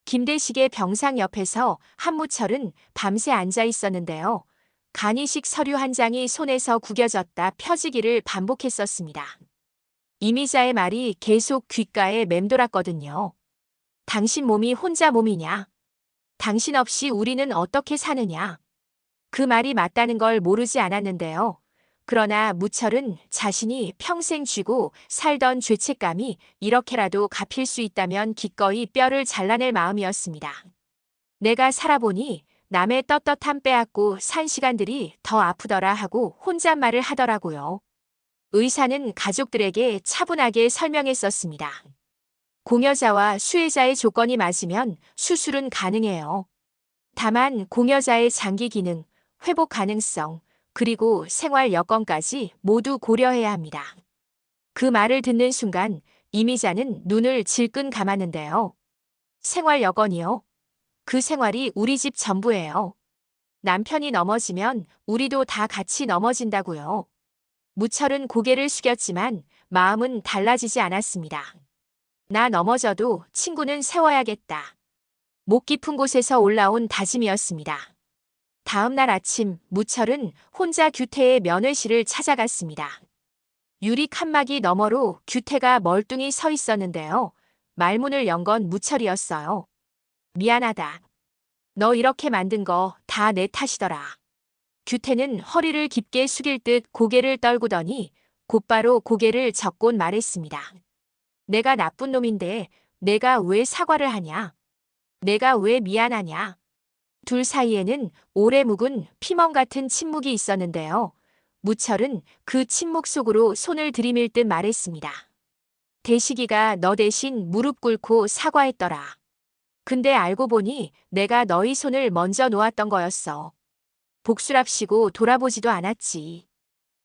김대식의 병상 옆에서 한무철은 밤새 앉아 있었는데요. 간이식 서류 한 장이 손에서 구겨졌다 펴지기를 반복했었습니다. 이미자의 말이 계속 귓가에 맴돌았거든요. 당신 몸이 혼자 몸이냐? 당신 없이 우리는 어떻게 사느냐? 그 말이 맞다는 걸 모르지 않았는데요. 그러나 무철은 자신이 평생 쥐고 살던 죄책감이 이렇게라도 갚일 수 있다면 기꺼이 뼈를 잘라낼 마음이었습니다. 내가 살아보니 남의 떳떳함 빼앗고 산 시간들이 더 아프더라 하고 혼잣말을 하더라고요. 의사는 가족들에게 차분하게 설명했었습니다. 공여자와 수혜자의 조건이 맞으면 수술은 가능해요. 다만 공여자의 장기 기능, 회복 가능성, 그리고 생활 여건까지 모두 고려해야 합니다. 그 말을 듣는 순간 이미자는 눈을 질끈 감았는데요. 생활 여건이요? 그 생활이 우리 집 전부예요. 남편이 넘어지면 우리도 다 같이 넘어진다고요. 무철은 고개를 숙였지만 마음은 달라지지 않았습니다. 나 넘어져도 친구는 세워야겠다. 목 깊은 곳에서 올라온 다짐이었습니다. 다음 날 아침 무철은 혼자 규태의 면회실을 찾아갔습니다. 유리 칸막이 너머로 규태가 멀뚱히 서 있었는데요. 말문을 연 건 무철이었어요. 미안하다. 너 이렇게 만든 거 다 내 탓이더라. 규태는 허리를 깊게 숙일 듯 고개를 떨구더니 곧바로 고개를 젓곤 말했습니다. 내가 나쁜 놈인데 내가 왜 사과를 하냐? 내가 왜 미안하냐? 둘 사이에는 오래 묵은 피멍 같은 침묵이 있었는데요. 무철은 그 침묵 속으로 손을 들이밀 듯 말했습니다. 대식이가 너 대신 무릎 꿇고 사과했더라. 근데 알고 보니 내가 너희 손을 먼저 놓았던 거였어. 복수랍시고 돌아보지도 않았지.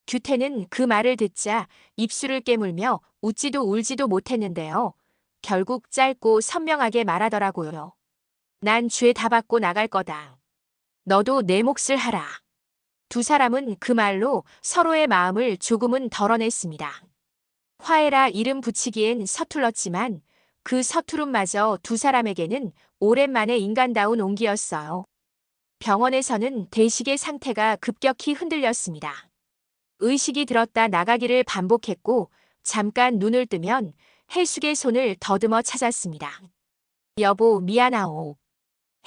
규태는 그 말을 듣자 입술을 깨물며 웃지도 울지도 못했는데요. 결국 짧고 선명하게 말하더라고요. 난 죄 다 받고 나갈 거다. 너도 내 몫을 하라. 두 사람은 그 말로 서로의 마음을 조금은 덜어냈습니다. 화해라 이름 붙이기엔 서툴렀지만 그 서투름마저 두 사람에게는 오랜만에 인간다운 온기였어요. 병원에서는 대식의 상태가 급격히 흔들렸습니다. 의식이 들었다 나가기를 반복했고 잠깐 눈을 뜨면 해숙의 손을 더듬어 찾았습니다. 여보 미안하오.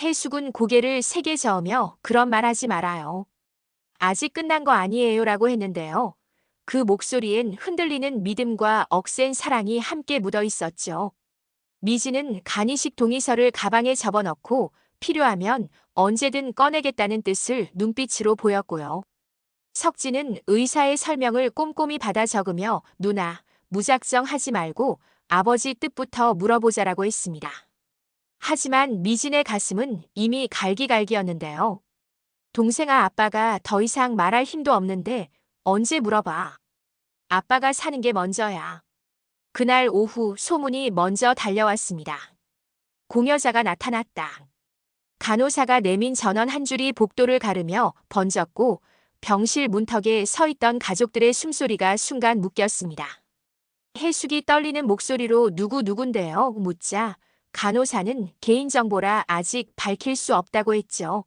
해숙은 고개를 세게 저으며 그런 말 하지 말아요. 아직 끝난 거 아니에요 라고 했는데요. 그 목소리엔 흔들리는 믿음과 억센 사랑이 함께 묻어 있었죠. 미지는 간이식 동의서를 가방에 접어넣고 필요하면 언제든 꺼내겠다는 뜻을 눈빛으로 보였고요. 석진은 의사의 설명을 꼼꼼히 받아 적으며 누나, 무작정 하지 말고 아버지 뜻부터 물어보자라고 했습니다. 하지만 미진의 가슴은 이미 갈기갈기였는데요. 동생아 아빠가 더 이상 말할 힘도 없는데 언제 물어봐. 아빠가 사는 게 먼저야. 그날 오후 소문이 먼저 달려왔습니다. 공여자가 나타났다. 간호사가 내민 전원 한 줄이 복도를 가르며 번졌고 병실 문턱에 서 있던 가족들의 숨소리가 순간 묶였습니다. 해숙이 떨리는 목소리로 누군데요? 묻자 간호사는 개인정보라 아직 밝힐 수 없다고 했죠.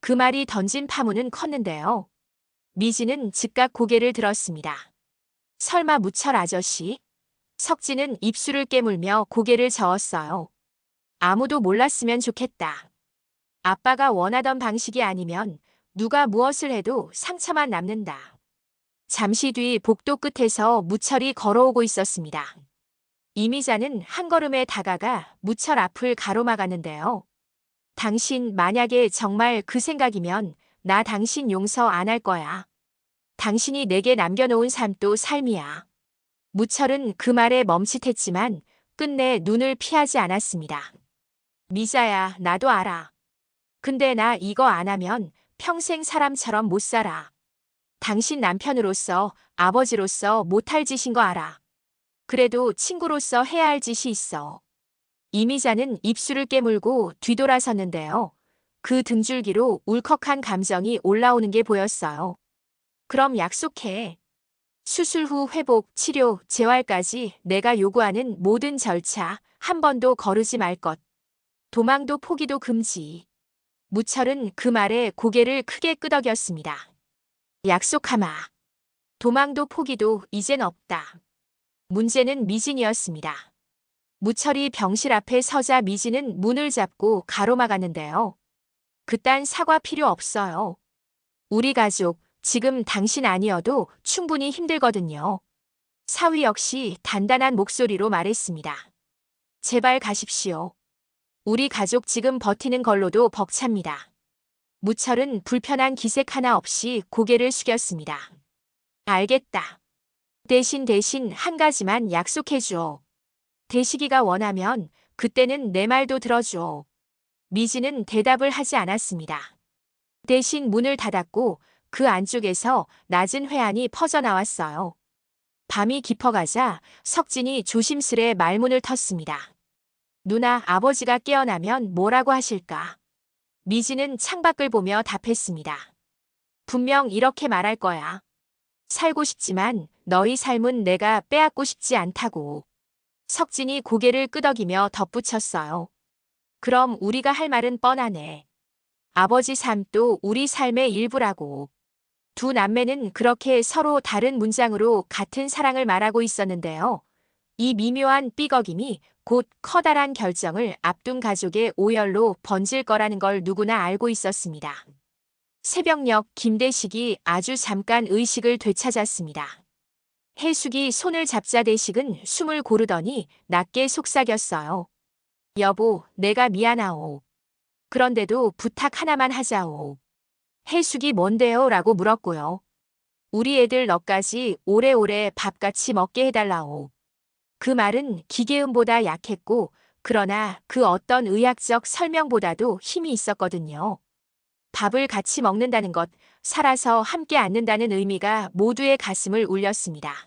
그 말이 던진 파문은 컸는데요. 미지는 즉각 고개를 들었습니다. 설마 무철 아저씨? 석진은 입술을 깨물며 고개를 저었어요. 아무도 몰랐으면 좋겠다. 아빠가 원하던 방식이 아니면 누가 무엇을 해도 상처만 남는다. 잠시 뒤 복도 끝에서 무철이 걸어오고 있었습니다. 이미자는 한 걸음에 다가가 무철 앞을 가로막았는데요. 당신 만약에 정말 그 생각이면 나 당신 용서 안 할 거야. 당신이 내게 남겨놓은 삶도 삶이야. 무철은 그 말에 멈칫했지만 끝내 눈을 피하지 않았습니다. 미자야, 나도 알아. 근데 나 이거 안 하면 평생 사람처럼 못 살아. 당신 남편으로서, 아버지로서 못할 짓인 거 알아. 그래도 친구로서 해야 할 짓이 있어. 이미자는 입술을 깨물고 뒤돌아섰는데요. 그 등줄기로 울컥한 감정이 올라오는 게 보였어요. 그럼 약속해. 수술 후 회복, 치료, 재활까지 내가 요구하는 모든 절차 한 번도 거르지 말 것. 도망도 포기도 금지. 무철은 그 말에 고개를 크게 끄덕였습니다. 약속하마. 도망도 포기도 이젠 없다. 문제는 미진이었습니다. 무철이 병실 앞에 서자 미진은 문을 잡고 가로막았는데요. 그딴 사과 필요 없어요. 우리 가족, 지금 당신 아니어도 충분히 힘들거든요. 사위 역시 단단한 목소리로 말했습니다. 제발 가십시오. 우리 가족 지금 버티는 걸로도 벅찹니다. 무철은 불편한 기색 하나 없이 고개를 숙였습니다. 알겠다. 대신 한 가지만 약속해줘. 대식이가 원하면 그때는 내 말도 들어줘. 미진은 대답을 하지 않았습니다. 대신 문을 닫았고 그 안쪽에서 낮은 회한이 퍼져나왔어요. 밤이 깊어가자 석진이 조심스레 말문을 텄습니다. 누나, 아버지가 깨어나면 뭐라고 하실까? 미진은 창밖을 보며 답했습니다. 분명 이렇게 말할 거야. 살고 싶지만 너희 삶은 내가 빼앗고 싶지 않다고. 석진이 고개를 끄덕이며 덧붙였어요. 그럼 우리가 할 말은 뻔하네. 아버지 삶도 우리 삶의 일부라고. 두 남매는 그렇게 서로 다른 문장으로 같은 사랑을 말하고 있었는데요. 이 미묘한 삐걱임이 곧 커다란 결정을 앞둔 가족의 오열로 번질 거라는 걸 누구나 알고 있었습니다. 새벽녘 김대식이 아주 잠깐 의식을 되찾았습니다. 해숙이 손을 잡자 대식은 숨을 고르더니 낮게 속삭였어요. 여보, 내가 미안하오. 그런데도 부탁 하나만 하자오. 해숙이 뭔데요? 라고 물었고요. 우리 애들 너까지 오래오래 밥같이 먹게 해달라오. 그 말은 기계음보다 약했고 그러나 그 어떤 의학적 설명보다도 힘이 있었거든요. 밥을 같이 먹는다는 것, 살아서 함께 앉는다는 의미가 모두의 가슴을 울렸습니다.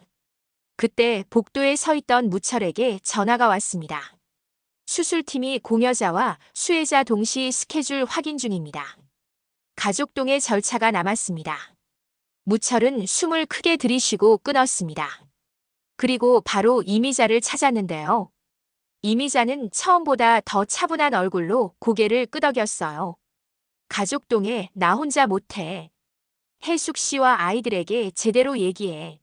그때 복도에 서 있던 무철에게 전화가 왔습니다. 수술팀이 공여자와 수혜자 동시 스케줄 확인 중입니다. 가족동의 절차가 남았습니다. 무철은 숨을 크게 들이쉬고 끊었습니다. 그리고 바로 이미자를 찾았는데요. 이미자는 처음보다 더 차분한 얼굴로 고개를 끄덕였어요. 가족동에 나 혼자 못해. 해숙 씨와 아이들에게 제대로 얘기해.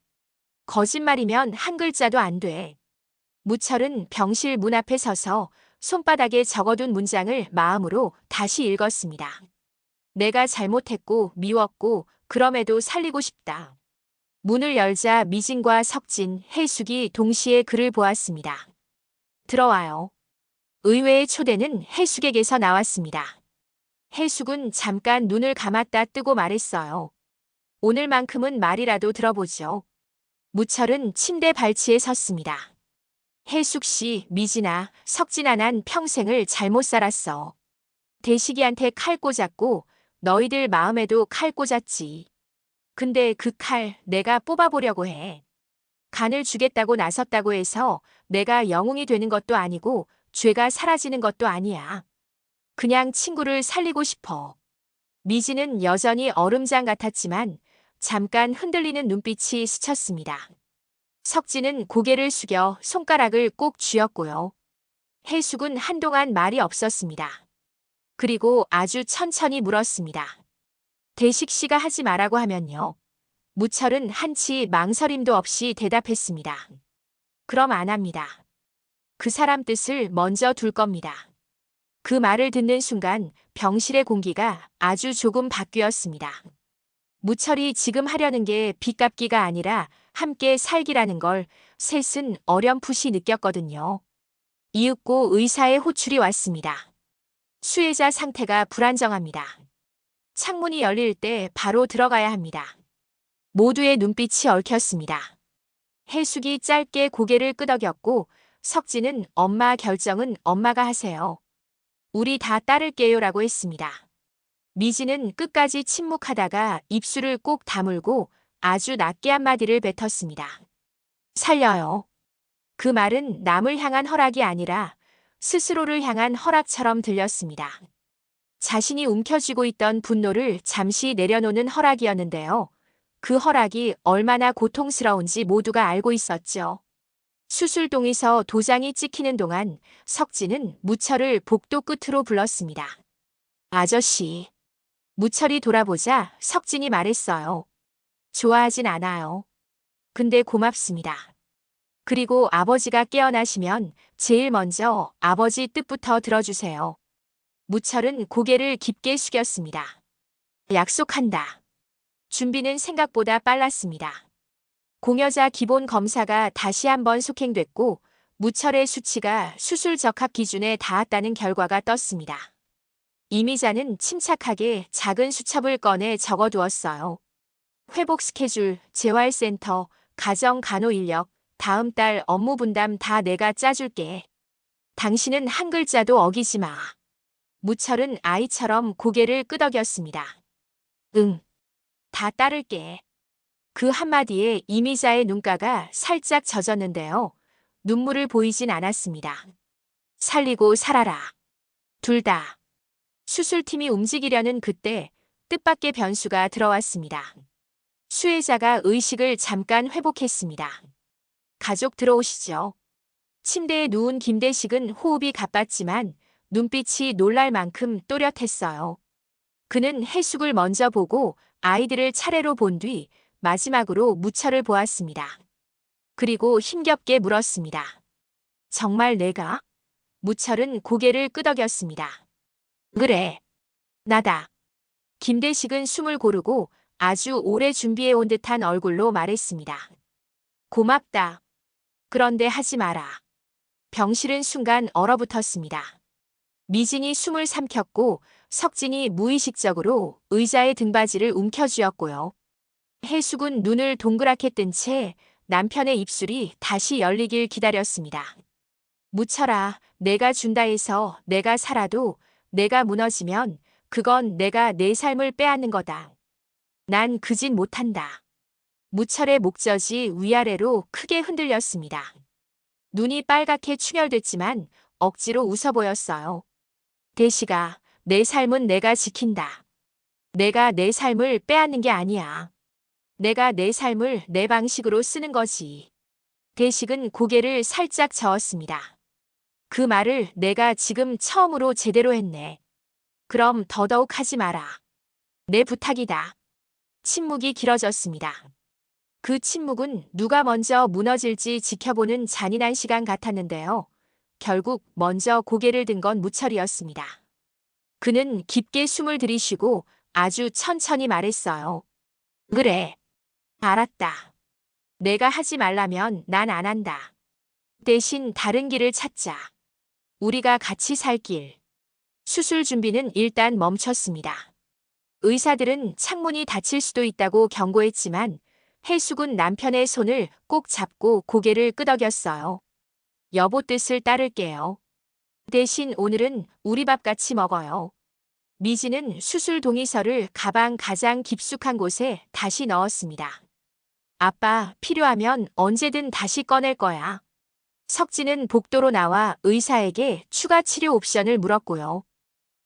거짓말이면 한 글자도 안 돼. 무철은 병실 문 앞에 서서 손바닥에 적어둔 문장을 마음으로 다시 읽었습니다. 내가 잘못했고 미웠고 그럼에도 살리고 싶다. 문을 열자 미진과 석진, 해숙이 동시에 그를 보았습니다. 들어와요. 의외의 초대는 해숙에게서 나왔습니다. 해숙은 잠깐 눈을 감았다 뜨고 말했어요. 오늘만큼은 말이라도 들어보죠. 무철은 침대 발치에 섰습니다. 해숙 씨, 미진아, 석진아, 난 평생을 잘못 살았어. 대식이한테 칼 꽂았고 너희들 마음에도 칼 꽂았지. 근데 그 칼 내가 뽑아보려고 해. 간을 주겠다고 나섰다고 해서 내가 영웅이 되는 것도 아니고 죄가 사라지는 것도 아니야. 그냥 친구를 살리고 싶어. 미진은 여전히 얼음장 같았지만 잠깐 흔들리는 눈빛이 스쳤습니다. 석진은 고개를 숙여 손가락을 꼭 쥐었고요. 해숙은 한동안 말이 없었습니다. 그리고 아주 천천히 물었습니다. 대식 씨가 하지 말라고 하면요. 무철은 한치 망설임도 없이 대답했습니다. 그럼 안 합니다. 그 사람 뜻을 먼저 둘 겁니다. 그 말을 듣는 순간 병실의 공기가 아주 조금 바뀌었습니다. 무철이 지금 하려는 게 빚 갚기가 아니라 함께 살기라는 걸 셋은 어렴풋이 느꼈거든요. 이윽고 의사의 호출이 왔습니다. 수혜자 상태가 불안정합니다. 창문이 열릴 때 바로 들어가야 합니다. 모두의 눈빛이 얽혔습니다. 해숙이 짧게 고개를 끄덕였고 석진은 엄마 결정은 엄마가 하세요. 우리 다 따를게요라고 했습니다. 미진은 끝까지 침묵하다가 입술을 꼭 다물고 아주 낮게 한마디를 뱉었습니다. 살려요. 그 말은 남을 향한 허락이 아니라 스스로를 향한 허락처럼 들렸습니다. 자신이 움켜쥐고 있던 분노를 잠시 내려놓는 허락이었는데요. 그 허락이 얼마나 고통스러운지 모두가 알고 있었죠. 수술동에서 도장이 찍히는 동안 석진은 무철을 복도 끝으로 불렀습니다. 아저씨. 무철이 돌아보자 석진이 말했어요. 좋아하진 않아요. 근데 고맙습니다. 그리고 아버지가 깨어나시면 제일 먼저 아버지 뜻부터 들어주세요. 무철은 고개를 깊게 숙였습니다. 약속한다. 준비는 생각보다 빨랐습니다. 공여자 기본 검사가 다시 한번 속행됐고 무철의 수치가 수술 적합 기준에 닿았다는 결과가 떴습니다. 이미자는 침착하게 작은 수첩을 꺼내 적어두었어요. 회복 스케줄, 재활센터, 가정 간호 인력, 다음 달 업무 분담 다 내가 짜줄게. 당신은 한 글자도 어기지 마. 무철은 아이처럼 고개를 끄덕였습니다. 응. 다 따를게. 그 한마디에 이미자의 눈가가 살짝 젖었는데요. 눈물을 보이진 않았습니다. 살리고 살아라. 둘 다. 수술팀이 움직이려는 그때 뜻밖의 변수가 들어왔습니다. 수혜자가 의식을 잠깐 회복했습니다. 가족 들어오시죠. 침대에 누운 김대식은 호흡이 가빴지만 눈빛이 놀랄 만큼 또렷했어요. 그는 해숙을 먼저 보고 아이들을 차례로 본 뒤 마지막으로 무철을 보았습니다. 그리고 힘겹게 물었습니다. 정말 내가? 무철은 고개를 끄덕였습니다. 그래. 나다. 김대식은 숨을 고르고 아주 오래 준비해온 듯한 얼굴로 말했습니다. 고맙다. 그런데 하지 마라. 병실은 순간 얼어붙었습니다. 미진이 숨을 삼켰고 석진이 무의식적으로 의자의 등받이를 움켜쥐었고요. 해숙은 눈을 동그랗게 뜬 채 남편의 입술이 다시 열리길 기다렸습니다. 무철아, 내가 준다 해서 내가 살아도 내가 무너지면 그건 내가 내 삶을 빼앗는 거다. 난 그 짓 못한다. 무철의 목젖이 위아래로 크게 흔들렸습니다. 눈이 빨갛게 충혈됐지만 억지로 웃어 보였어요. 대식아, 내 삶은 내가 지킨다. 내가 내 삶을 빼앗는 게 아니야. 내가 내 삶을 내 방식으로 쓰는 거지. 대식은 고개를 살짝 저었습니다. 그 말을 내가 지금 처음으로 제대로 했네. 그럼 더더욱 하지 마라. 내 부탁이다. 침묵이 길어졌습니다. 그 침묵은 누가 먼저 무너질지 지켜보는 잔인한 시간 같았는데요. 결국 먼저 고개를 든 건 무철이었습니다. 그는 깊게 숨을 들이쉬고 아주 천천히 말했어요. 그래. 알았다. 내가 하지 말라면 난 안 한다. 대신 다른 길을 찾자. 우리가 같이 살 길. 수술 준비는 일단 멈췄습니다. 의사들은 창문이 닫힐 수도 있다고 경고했지만 해숙은 남편의 손을 꼭 잡고 고개를 끄덕였어요. 여보 뜻을 따를게요. 대신 오늘은 우리 밥 같이 먹어요. 미지는 수술 동의서를 가방 가장 깊숙한 곳에 다시 넣었습니다. 아빠, 필요하면 언제든 다시 꺼낼 거야. 석진은 복도로 나와 의사에게 추가 치료 옵션을 물었고요.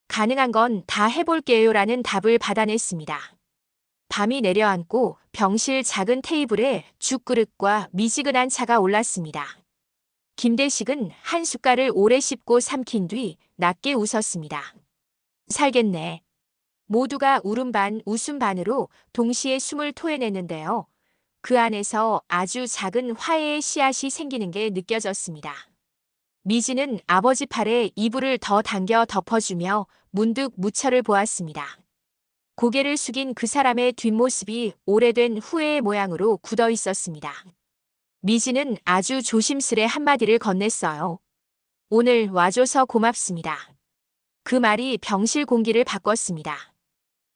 가능한 건 다 해볼게요라는 답을 받아냈습니다. 밤이 내려앉고 병실 작은 테이블에 죽그릇과 미지근한 차가 올랐습니다. 김대식은 한 숟갈을 오래 씹고 삼킨 뒤 낮게 웃었습니다. 살겠네. 모두가 울음 반 웃음 반으로 동시에 숨을 토해냈는데요. 그 안에서 아주 작은 화해의 씨앗이 생기는 게 느껴졌습니다. 미지는 아버지 팔에 이불을 더 당겨 덮어주며 문득 무철을 보았습니다. 고개를 숙인 그 사람의 뒷모습이 오래된 후회의 모양으로 굳어 있었습니다. 미지는 아주 조심스레 한마디를 건넸어요. 오늘 와줘서 고맙습니다. 그 말이 병실 공기를 바꿨습니다.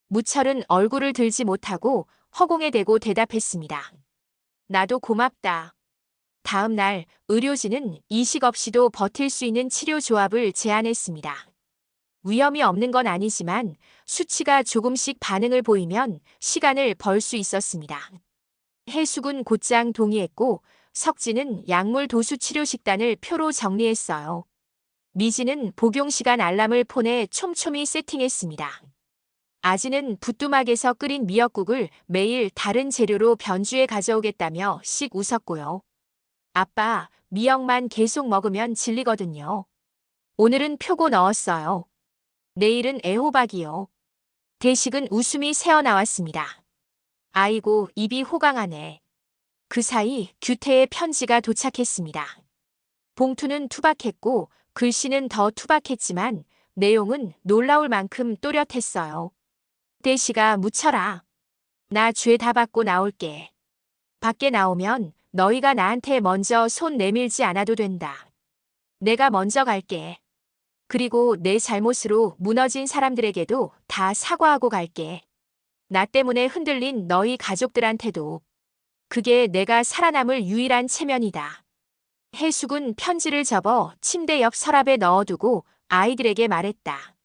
무철은 얼굴을 들지 못하고 허공에 대고 대답했습니다. 나도 고맙다. 다음 날 의료진은 이식 없이도 버틸 수 있는 치료 조합을 제안했습니다. 위험이 없는 건 아니지만 수치가 조금씩 반응을 보이면 시간을 벌 수 있었습니다. 해숙은 곧장 동의했고 석진은 약물 도수 치료 식단을 표로 정리했어요. 미지는 복용 시간 알람을 폰에 촘촘히 세팅했습니다. 아지는 부뚜막에서 끓인 미역국을 매일 다른 재료로 변주해 가져오겠다며 씩 웃었고요. 아빠, 미역만 계속 먹으면 질리거든요. 오늘은 표고 넣었어요. 내일은 애호박이요. 대식은 웃음이 새어나왔습니다. 아이고, 입이 호강하네. 그 사이 규태의 편지가 도착했습니다. 봉투는 투박했고 글씨는 더 투박했지만 내용은 놀라울 만큼 또렷했어요. 대시가 묻혀라. 나 죄 다 받고 나올게. 밖에 나오면 너희가 나한테 먼저 손 내밀지 않아도 된다. 내가 먼저 갈게. 그리고 내 잘못으로 무너진 사람들에게도 다 사과하고 갈게. 나 때문에 흔들린 너희 가족들한테도. 그게 내가 살아남을 유일한 체면이다. 해숙은 편지를 접어 침대 옆 서랍에 넣어두고 아이들에게 말했다.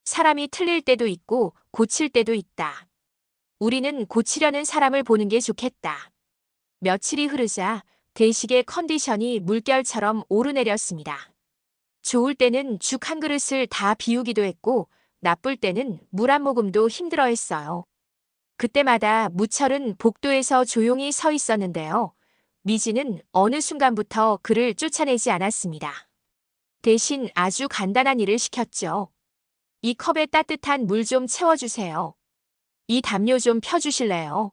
사람이 틀릴 때도 있고 고칠 때도 있다. 우리는 고치려는 사람을 보는 게 좋겠다. 며칠이 흐르자 대식의 컨디션이 물결처럼 오르내렸습니다. 좋을 때는 죽 한 그릇을 다 비우기도 했고 나쁠 때는 물 한 모금도 힘들어했어요. 그때마다 무철은 복도에서 조용히 서 있었는데요. 미지는 어느 순간부터 그를 쫓아내지 않았습니다. 대신 아주 간단한 일을 시켰죠. 이 컵에 따뜻한 물 좀 채워주세요. 이 담요 좀 펴주실래요?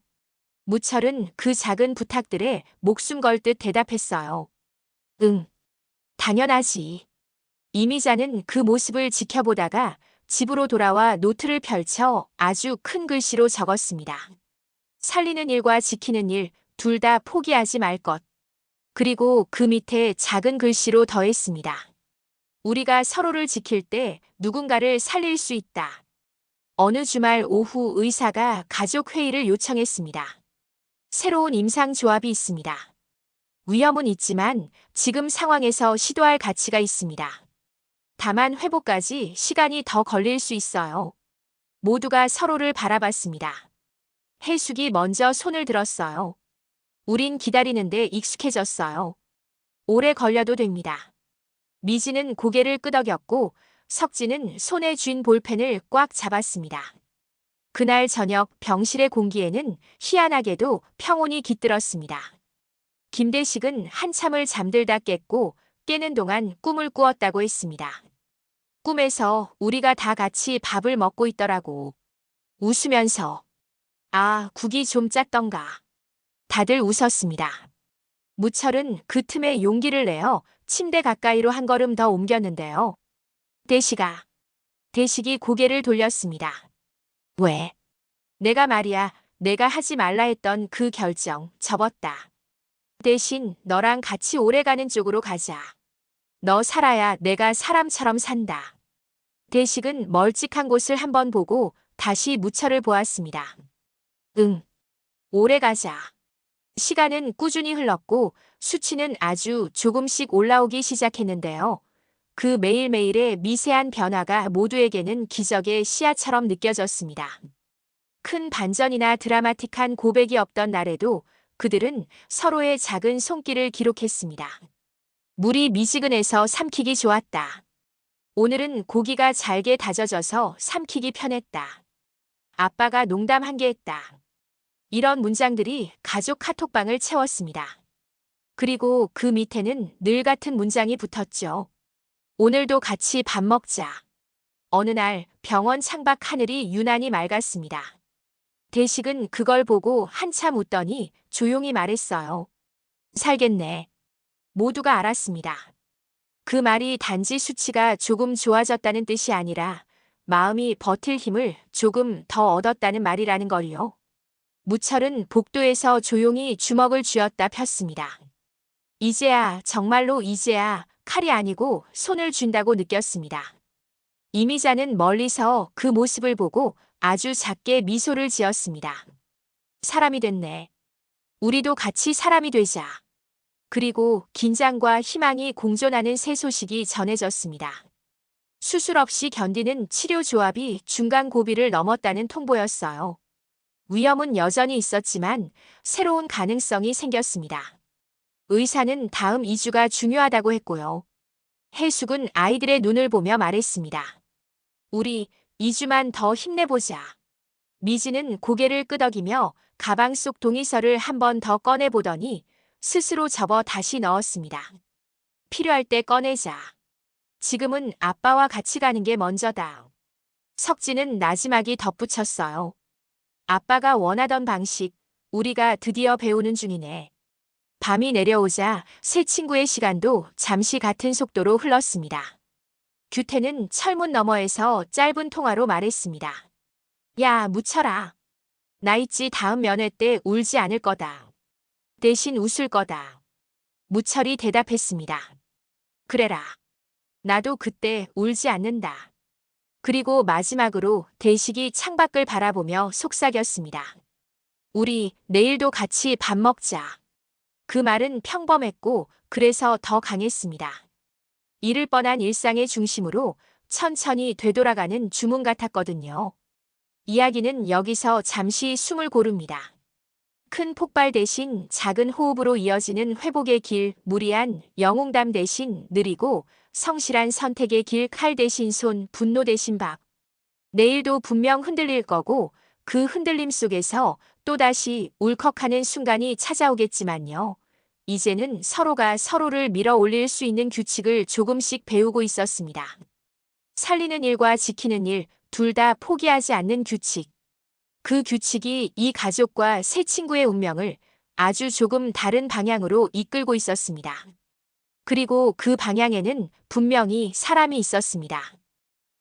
무철은 그 작은 부탁들에 목숨 걸 듯 대답했어요. 응, 당연하지. 이미자는 그 모습을 지켜보다가 집으로 돌아와 노트를 펼쳐 아주 큰 글씨로 적었습니다. 살리는 일과 지키는 일, 둘 다 포기하지 말 것. 그리고 그 밑에 작은 글씨로 더했습니다. 우리가 서로를 지킬 때 누군가를 살릴 수 있다. 어느 주말 오후 의사가 가족 회의를 요청했습니다. 새로운 임상 조합이 있습니다. 위험은 있지만 지금 상황에서 시도할 가치가 있습니다. 다만 회복까지 시간이 더 걸릴 수 있어요. 모두가 서로를 바라봤습니다. 해숙이 먼저 손을 들었어요. 우린 기다리는데 익숙해졌어요. 오래 걸려도 됩니다. 미지는 고개를 끄덕였고 석진은 손에 쥔 볼펜을 꽉 잡았습니다. 그날 저녁 병실의 공기에는 희한하게도 평온이 깃들었습니다. 김대식은 한참을 잠들다 깼고 깨는 동안 꿈을 꾸었다고 했습니다. 꿈에서 우리가 다 같이 밥을 먹고 있더라고. 웃으면서. 아, 국이 좀 짰던가. 다들 웃었습니다. 무철은 그 틈에 용기를 내어 침대 가까이로 한 걸음 더 옮겼는데요. 대식이 고개를 돌렸습니다. 왜? 내가 말이야, 내가 하지 말라 했던 그 결정 접었다. 대신 너랑 같이 오래가는 쪽으로 가자. 너 살아야 내가 사람처럼 산다. 대식은 멀찍한 곳을 한번 보고 다시 무철을 보았습니다. 응, 오래 가자. 시간은 꾸준히 흘렀고 수치는 아주 조금씩 올라오기 시작했는데요. 그 매일매일의 미세한 변화가 모두에게는 기적의 씨앗처럼 느껴졌습니다. 큰 반전이나 드라마틱한 고백이 없던 날에도 그들은 서로의 작은 손길을 기록했습니다. 물이 미지근해서 삼키기 좋았다. 오늘은 고기가 잘게 다져져서 삼키기 편했다. 아빠가 농담 한 개 했다. 이런 문장들이 가족 카톡방을 채웠습니다. 그리고 그 밑에는 늘 같은 문장이 붙었죠. 오늘도 같이 밥 먹자. 어느 날 병원 창밖 하늘이 유난히 맑았습니다. 대식은 그걸 보고 한참 웃더니 조용히 말했어요. 살겠네. 모두가 알았습니다. 그 말이 단지 수치가 조금 좋아졌다는 뜻이 아니라 마음이 버틸 힘을 조금 더 얻었다는 말이라는 걸요. 무철은 복도에서 조용히 주먹을 쥐었다 폈습니다. 이제야, 정말로 이제야 칼이 아니고 손을 쥔다고 느꼈습니다. 이미자는 멀리서 그 모습을 보고 아주 작게 미소를 지었습니다. 사람이 됐네. 우리도 같이 사람이 되자. 그리고 긴장과 희망이 공존하는 새 소식이 전해졌습니다. 수술 없이 견디는 치료 조합이 중간 고비를 넘었다는 통보였어요. 위험은 여전히 있었지만 새로운 가능성이 생겼습니다. 의사는 다음 2주가 중요하다고 했고요. 해숙은 아이들의 눈을 보며 말했습니다. 우리 2주만 더 힘내보자. 미지는 고개를 끄덕이며 가방 속 동의서를 한 번 더 꺼내보더니 스스로 접어 다시 넣었습니다. 필요할 때 꺼내자. 지금은 아빠와 같이 가는 게 먼저다. 석진은 나지막이 덧붙였어요. 아빠가 원하던 방식, 우리가 드디어 배우는 중이네. 밤이 내려오자 새 친구의 시간도 잠시 같은 속도로 흘렀습니다. 규태는 철문 너머에서 짧은 통화로 말했습니다. 야, 묻혀라. 나 있지 다음 면회 때 울지 않을 거다. 대신 웃을 거다. 무철이 대답했습니다. 그래라. 나도 그때 울지 않는다. 그리고 마지막으로 대식이 창밖을 바라보며 속삭였습니다. 우리 내일도 같이 밥 먹자. 그 말은 평범했고 그래서 더 강했습니다. 잃을 뻔한 일상의 중심으로 천천히 되돌아가는 주문 같았거든요. 이야기는 여기서 잠시 숨을 고릅니다. 큰 폭발 대신 작은 호흡으로 이어지는 회복의 길, 무리한 영웅담 대신 느리고 성실한 선택의 길, 칼 대신 손, 분노 대신 밥. 내일도 분명 흔들릴 거고 그 흔들림 속에서 또다시 울컥하는 순간이 찾아오겠지만요. 이제는 서로가 서로를 밀어 올릴 수 있는 규칙을 조금씩 배우고 있었습니다. 살리는 일과 지키는 일, 둘 다 포기하지 않는 규칙. 그 규칙이 이 가족과 새 친구의 운명을 아주 조금 다른 방향으로 이끌고 있었습니다. 그리고 그 방향에는 분명히 사람이 있었습니다.